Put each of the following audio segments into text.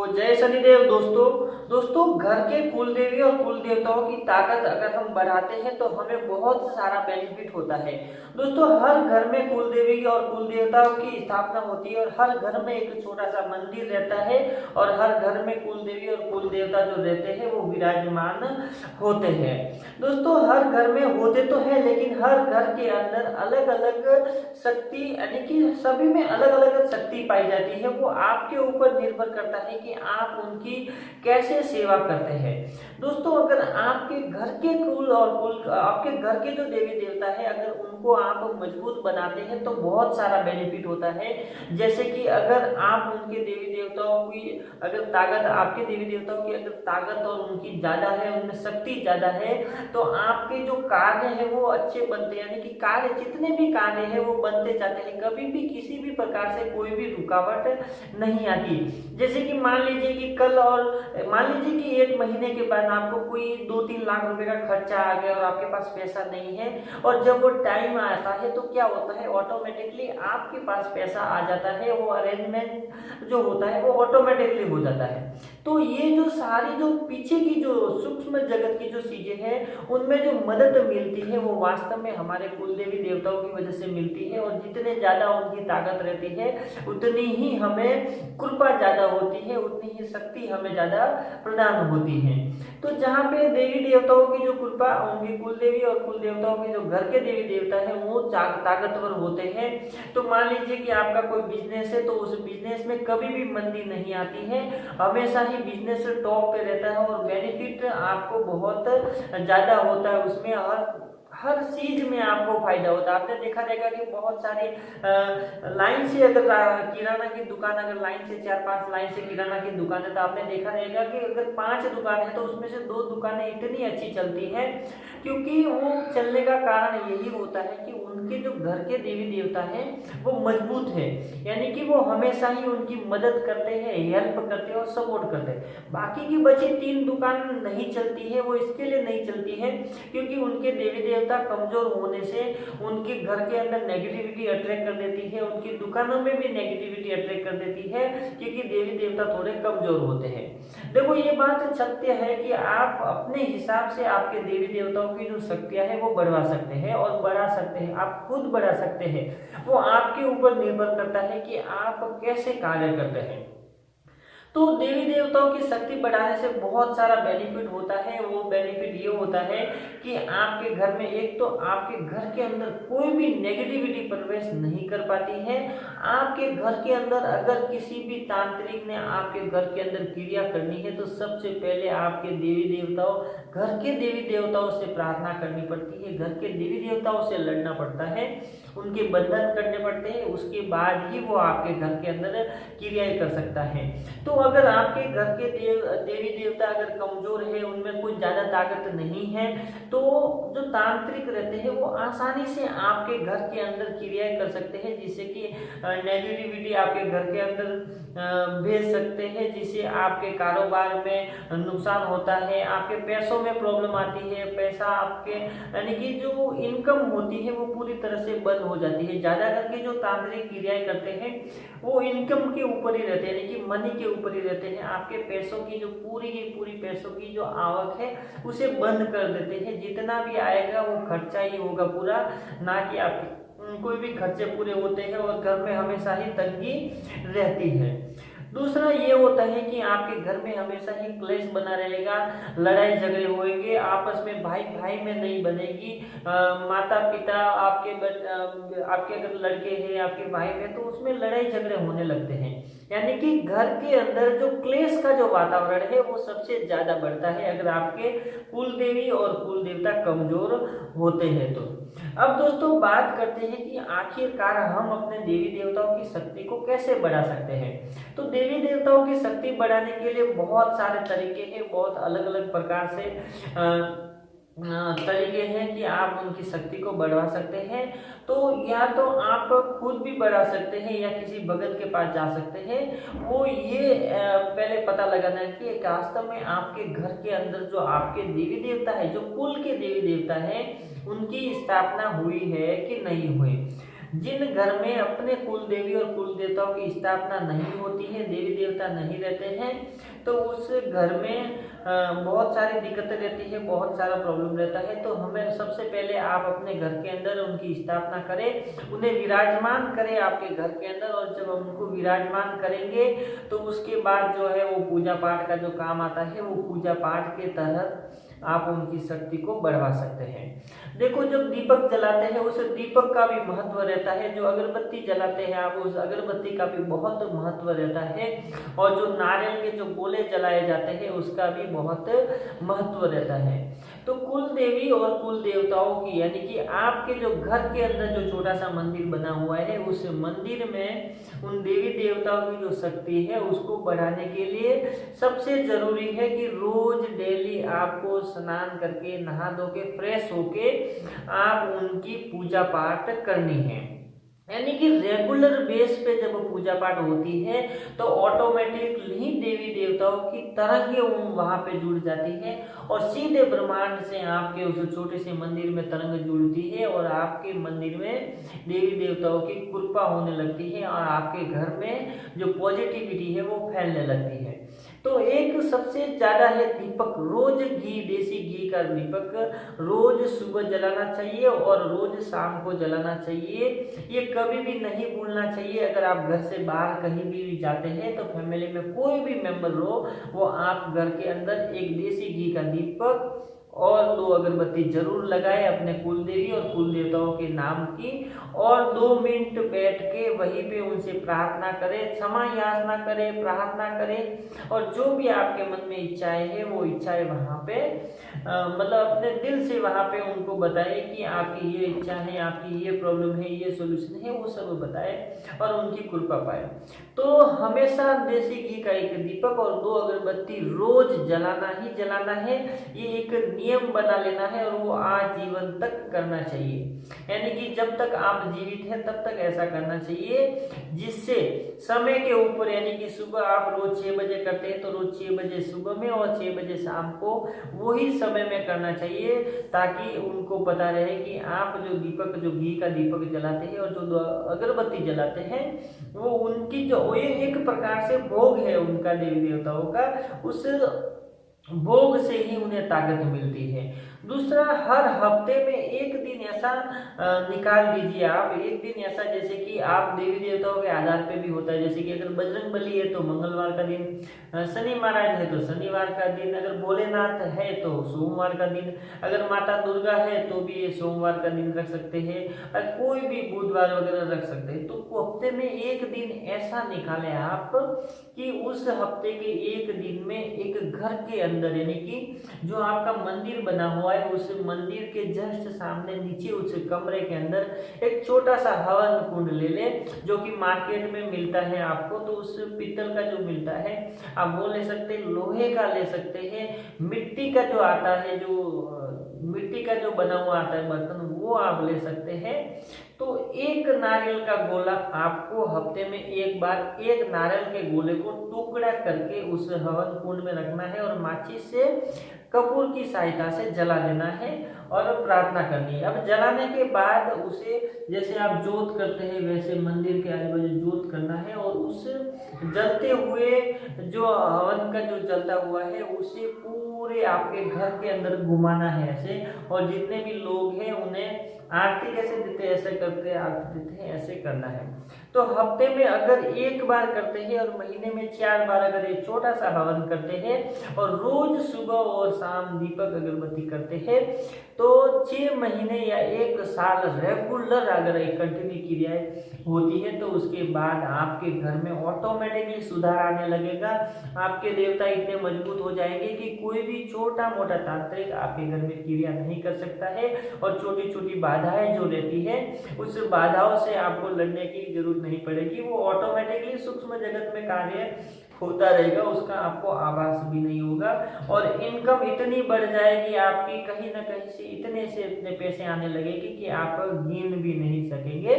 तो जय शनिदेव दोस्तों। घर के कुल देवी और कुल देवताओं की ताकत अगर हम बढ़ाते हैं तो हमें बहुत सारा बेनिफिट होता है। दोस्तों, हर घर में कुल देवी और कुल देवताओं की स्थापना होती है और हर घर में एक छोटा सा मंदिर रहता है और हर घर में कुल देवी और कुल देवता जो रहते हैं वो विराजमान होते हैं। दोस्तों, हर घर में होते तो है, लेकिन हर घर के अंदर अलग अलग शक्ति यानी कि सभी में अलग अलग शक्ति पाई जाती है। वो आपके ऊपर निर्भर करता है कि आप उनकी कैसे सेवा करते हैं। दोस्तों, अगर आपके घर के कुल और कुल आपके घर के जो देवी देवता है अगर उनको आप मजबूत बनाते हैं तो बहुत सारा बेनिफिट होता है। जैसे कि अगर आप उनके देवी देवताओं की अगर ताकत आपके देवी देवताओं की अगर ताकत और उनकी ज्यादा है, उनमें शक्ति ज्यादा है, तो आपके जो कार्य है वो अच्छे बनते हैं। यानी कि कार्य जितने भी कार्य है वो बनते जाते हैं, कभी भी किसी भी प्रकार से कोई भी रुकावट नहीं आती। जैसे कि मान लीजिए कि मान लीजिए कि एक महीने के बाद आपको कोई 2-3 लाख रुपए का खर्चा आ गया और आपके पास पैसा नहीं है, और जब वो टाइम आता है तो क्या होता है, ऑटोमेटिकली आपके पास पैसा आ जाता है। वो अरेंजमेंट जो होता है वो ऑटोमेटिकली हो जाता है। तो ये जो सारी जो पीछे की जो सूक्ष्म जगत की जो चीजें हैं उनमें जो मदद मिलती है वो वास्तव में हमारे कुल देवी देवताओं की वजह से मिलती है। और जितने ज्यादा उनकी ताकत रहती है उतनी ही हमें कृपा ज्यादा होती है, उतनी ही शक्ति हमें ज्यादा प्रदान होती है। तो जहाँ पे देवी देवताओं की जो कृपा होंगी, कुल देवी और कुल देवताओं के जो घर के देवी देवता है वो ताकतवर होते हैं। तो मान लीजिए कि आपका कोई बिजनेस है तो उस बिजनेस में कभी भी मंदी नहीं आती है, हमेशा ही बिजनेस टॉप पे रहता है और बेनिफिट आपको बहुत ज्यादा होता है। उसमें हर चीज में आपको फायदा होता है। आपने देखा रहेगा कि बहुत सारी लाइन से अगर किराना की दुकान अगर लाइन से 4-5 लाइन से किराना की दुकान है तो आपने देखा रहेगा कि अगर 5 दुकान है तो उसमें से 2 दुकानें इतनी अच्छी चलती हैं, क्योंकि वो चलने का कारण यही होता है कि उनके जो घर के देवी देवता हैं वो मजबूत है। यानी कि वो हमेशा ही उनकी मदद करते हैं, हेल्प करते हैं और सपोर्ट करते हैं। बाकी की बची 3 दुकान नहीं चलती है, वो इसके लिए नहीं चलती है क्योंकि उनके देवी देवता कमजोर होने से उनके घर के अंदर नेगेटिविटी अट्रैक्ट कर देती है, उनकी दुकानों में भी नेगेटिविटी अट्रैक्ट कर देती है क्योंकि देवी देवता थोड़े कमजोर होते हैं। देखो, ये बात सत्य है कि आप अपने हिसाब से आपके देवी देवताओं की जो शक्तियां है वो बढ़वा सकते हैं और बढ़ा सकते हैं, आप खुद बढ़ा सकते हैं। वो आपके ऊपर निर्भर करता है कि आप कैसे कार्य करते हैं। तो देवी देवताओं की शक्ति बढ़ाने से बहुत सारा बेनिफिट होता है। वो बेनिफिट ये होता है कि आपके घर में एक तो आपके घर के अंदर कोई भी नेगेटिविटी प्रवेश नहीं कर पाती है। आपके घर के अंदर अगर किसी भी तांत्रिक ने आपके घर के अंदर क्रिया करनी है तो सबसे पहले आपके देवी देवताओं घर के देवी देवताओं से प्रार्थना करनी पड़ती है, घर के देवी देवताओं से लड़ना पड़ता है, उनके बंधन करने पड़ते हैं, उसके बाद ही वो आपके घर के अंदर क्रियाएं कर सकता है। तो अगर आपके घर के देवी देवता अगर कमजोर है, उनमें कुछ ज्यादा ताकत नहीं है, तो जो तांत्रिक रहते हैं वो आसानी से आपके घर के अंदर क्रियाएं कर सकते हैं, जिससे कि नेगेटिविटी आपके घर के अंदर भेज सकते हैं, जिससे आपके कारोबार में नुकसान होता है, आपके पैसों में प्रॉब्लम आती है, पैसा आपके यानी कि जो इनकम होती है वो पूरी तरह से बंद हो जाती है। ज्यादा करके जो तांत्रिक क्रियाएं करते हैं वो इनकम के ऊपर ही रहते हैं, यानी कि मनी के ऊपर ही रहते हैं। आपके पैसों की जो पूरी की पूरी पैसों की जो आवक है उसे बंद कर देते हैं। जितना भी आएगा वो खर्चा ही होगा पूरा, ना कि आपके कोई भी खर्चे पूरे होते हैं और घर में हमेशा ही तंगी रहती है। दूसरा ये होता है कि आपके घर में हमेशा ही क्लेश बना रहेगा, लड़ाई झगड़े होंगे, आपस में भाई भाई में नहीं बनेगी। माता पिता आपके अगर लड़के हैं, आपके भाई हैं, तो उसमें लड़ाई झगड़े होने लगते हैं। यानी कि घर के अंदर जो क्लेश का जो वातावरण है वो सबसे ज्यादा बढ़ता है अगर आपके कुल देवी और कुल देवता कमजोर होते हैं तो। अब दोस्तों, बात करते हैं कि आखिरकार हम अपने देवी देवताओं की शक्ति को कैसे बढ़ा सकते हैं। तो देवी देवताओं की शक्ति बढ़ाने के लिए बहुत सारे तरीके हैं, बहुत अलग अलग प्रकार से तरीके हैं कि आप उनकी शक्ति को बढ़ा सकते हैं। तो या तो आप खुद भी बढ़ा सकते हैं या किसी भगत के पास जा सकते हैं। वो ये पहले पता लगाना है कि वास्तव में आपके घर के अंदर जो आपके देवी देवता है, जो कुल के देवी देवता है, उनकी स्थापना हुई है कि नहीं हुई। जिन घर में अपने कुल देवी और कुल देवताओं की स्थापना नहीं होती है, देवी देवता नहीं रहते हैं, तो उस घर में बहुत सारी दिक्कतें रहती है, बहुत सारा प्रॉब्लम रहता है। तो हमें सबसे पहले आप अपने घर के अंदर उनकी स्थापना करें, उन्हें विराजमान करें आपके घर के अंदर, और जब हम उनको विराजमान करेंगे तो उसके बाद जो है वो पूजा पाठ का जो काम आता है, वो पूजा पाठ के तहत आप उनकी शक्ति को बढ़वा सकते हैं। देखो, जब दीपक जलाते हैं उस दीपक का भी महत्व रहता है, जो अगरबत्ती जलाते हैं आप उस अगरबत्ती का भी बहुत महत्व रहता है, और जो नारियल के जो गोले जलाए जाते हैं उसका भी बहुत महत्व रहता है। तो कुल देवी और कुल देवताओं की, यानी कि आपके जो घर के अंदर जो छोटा सा मंदिर बना हुआ है, उस मंदिर में उन देवी देवताओं की जो शक्ति है उसको बढ़ाने के लिए सबसे जरूरी है कि रोज डेली आपको स्नान करके, नहा धो के, फ्रेश होके आप उनकी पूजा पाठ करनी है। यानी कि रेगुलर बेस पे जब पूजा पाठ होती है तो ऑटोमेटिकली देवी देवताओं की तरंगें वहां पे जुड़ जाती है, और सीधे ब्रह्मांड से आपके उस छोटे से मंदिर में तरंग जुड़ती है, और आपके मंदिर में देवी देवताओं की कृपा होने लगती है, और आपके घर में जो पॉजिटिविटी है वो फैलने लगती है। तो एक सबसे ज्यादा है दीपक, रोज घी, देसी घी का दीपक रोज सुबह जलाना चाहिए और रोज शाम को जलाना चाहिए। ये कभी भी नहीं भूलना चाहिए। अगर आप घर से बाहर कहीं भी जाते हैं तो फैमिली में कोई भी मेंबर हो, वो आप घर के अंदर एक देसी घी का दीपक और 2 अगरबत्ती जरूर लगाए अपने कुल देवी और कुल देवताओं के नाम की, और 2 मिनट बैठ के वहीं पे उनसे प्रार्थना करें, क्षमा याचना करें, प्रार्थना करें, और जो भी आपके मन में इच्छाएं हैं वो इच्छाएं वहां पे मतलब अपने दिल से वहां पे उनको बताए कि आपकी ये इच्छा है, आपकी ये प्रॉब्लम है, ये सोल्यूशन है, वो सब बताए और उनकी कृपा पाए। तो हमेशा देसी घी का एक दीपक और 2 अगरबत्ती रोज जलाना ही जलाना है, ये एक नियम बना लेना है, और वो आजीवन तक करना चाहिए। यानी कि जब तक आप जीवित हैं तब तक ऐसा करना चाहिए, जिससे समय के ऊपर, यानी कि सुबह आप रोज 6 बजे करते हैं तो रोज 6 बजे सुबह में और 6 बजे शाम को वही समय में करना चाहिए, ताकि उनको पता रहे कि आप जो दीपक, जो घी का दीपक जलाते हैं और जो अगरबत्ती जलाते हैं, वो उनकी जो ये एक प्रकार से भोग है उनका, देवी देवताओं का, उस भोग से ही उन्हें ताकत मिलती है। दूसरा, हर हफ्ते में एक दिन ऐसा निकाल दीजिए आप, एक दिन ऐसा, जैसे कि आप देवी देवताओं के आधार पे भी होता है, जैसे कि अगर बजरंग बली है तो मंगलवार का दिन, शनि महाराज है तो शनिवार का दिन, अगर भोलेनाथ है तो सोमवार का दिन, अगर माता दुर्गा है तो भी ये सोमवार का दिन रख सकते हैं, और कोई भी बुधवार वगैरह रख सकते हैं। तो हफ्ते में एक दिन ऐसा निकालें आप कि उस हफ्ते के एक दिन में एक घर के अंदर, यानी कि जो आपका मंदिर बना हुआ है उस मंदिर के जस्ट सामने नीचे उस कमरे के अंदर एक छोटा सा हवन कुंड ले ले, जो कि मार्केट में मिलता है आपको, तो उस पीतल का जो मिलता है आप वो ले सकते हैं, लोहे का ले सकते हैं, मिट्टी का जो आता है, जो मिट्टी का जो बना हुआ आता है बर्तन, वो आप ले सकते हैं। तो एक नारियल का गोला आपको हफ्ते में एक बार एक नारियल के गोले को टुकड़ा करके उस हवन कुंड में रखना है, और माचिस से, कपूर की सहायता से जला देना है और प्रार्थना करनी है। अब जलाने के बाद उसे, जैसे आप जोत करते हैं वैसे मंदिर के आजू बाजू जोत करना है, और उस जलते हुए जो हवन का जो जलता हुआ है उसे पूरे आपके घर के अंदर घुमाना है ऐसे, और जितने भी लोग हैं उन्हें आरती कैसे देते हैं ऐसे करते, आरती देते हैं ऐसे करना है। तो हफ्ते में अगर एक बार करते हैं और महीने में 4 बार अगर एक छोटा सा हवन करते हैं और रोज सुबह और शाम दीपक अगरबत्ती करते हैं, तो 6 महीने या 1 साल रेगुलर अगर एक कंटिन्यू क्रियाएं होती है, तो उसके बाद आपके घर में ऑटोमेटिकली सुधार आने लगेगा। आपके देवता इतने मजबूत हो जाएंगे कि कोई भी छोटा मोटा तांत्रिक आपके घर में क्रिया नहीं कर सकता है, और छोटी छोटी बाधाएं जो रहती है उस बाधाओं से आपको लड़ने की जरूरत नहीं पड़ेगी, वो ऑटोमेटिकली सूक्ष्म जगत में कार्य होता रहेगा, उसका आपको आभास भी नहीं होगा, और इनकम इतनी बढ़ जाएगी आपकी, कहीं ना कहीं से इतने पैसे आने लगेंगे कि आप गिन भी नहीं सकेंगे।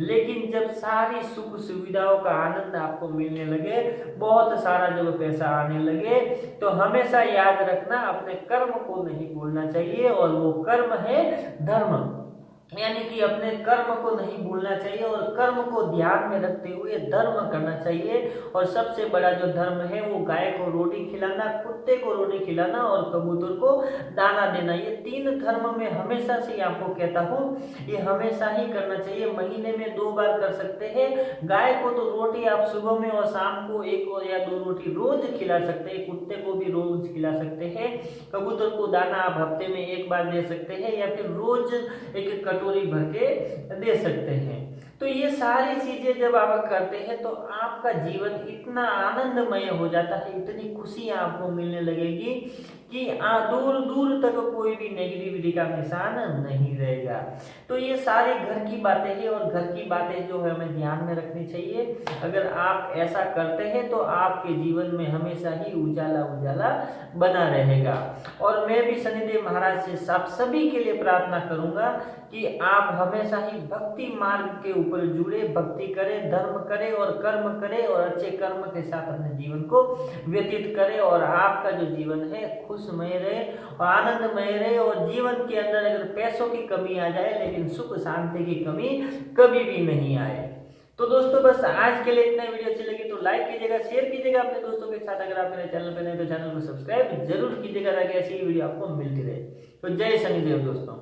लेकिन जब सारी सुख सुविधाओं का आनंद आपको मिलने लगे, बहुत सारा जब पैसा आने लगे, तो हमेशा याद रखना अपने कर्म को नहीं भूलना चाहिए, और वो कर्म है धर्म। यानी कि अपने कर्म को नहीं भूलना चाहिए और कर्म को ध्यान में रखते हुए धर्म करना चाहिए। और सबसे बड़ा जो धर्म है वो गाय को रोटी खिलाना, कुत्ते को रोटी खिलाना और कबूतर को दाना देना। ये 3 धर्म में हमेशा से आपको कहता हूँ, ये हमेशा ही करना चाहिए। महीने में 2 बार कर सकते हैं। गाय को तो रोटी आप सुबह में और शाम को 1 और या 2 रोटी रोज खिला सकते हैं। कुत्ते को भी रोज खिला सकते हैं। कबूतर को दाना आप हफ्ते में 1 बार दे सकते हैं या फिर रोज एक कटोरी भर के दे सकते हैं। तो ये सारी चीजें जब आप करते हैं तो आपका जीवन इतना आनंदमय हो जाता है, इतनी खुशी आपको मिलने लगेगी कि दूर दूर तक कोई भी नेगेटिविटी का निशान नहीं रहेगा। तो ये सारे घर की बातें हैं और घर की बातें जो है हमें ध्यान में रखनी चाहिए। अगर आप ऐसा करते हैं तो आपके जीवन में हमेशा ही उजाला उजाला बना रहेगा। और मैं भी शनिदेव महाराज से आप सभी के लिए प्रार्थना करूंगा कि आप हमेशा ही भक्ति मार्ग के ऊपर जुड़े, भक्ति करें, धर्म करें और कर्म करें और अच्छे कर्म के साथ अपने जीवन को व्यतीत करें और आपका जो जीवन है खुशमय रहे और आनंदमय रहे। और जीवन के अंदर अगर पैसों की कमी आ जाए लेकिन सुख शांति की कमी कभी भी नहीं आए। तो दोस्तों बस आज के लिए इतना। वीडियो अच्छी लगी तो लाइक कीजिएगा, शेयर कीजिएगा अपने दोस्तों के साथ। अगर आप मेरे चैनल पर नए तो चैनल को सब्सक्राइब जरूर कीजिएगा ताकि ऐसी वीडियो आपको मिलती रहे। तो जय शनिदेव दोस्तों।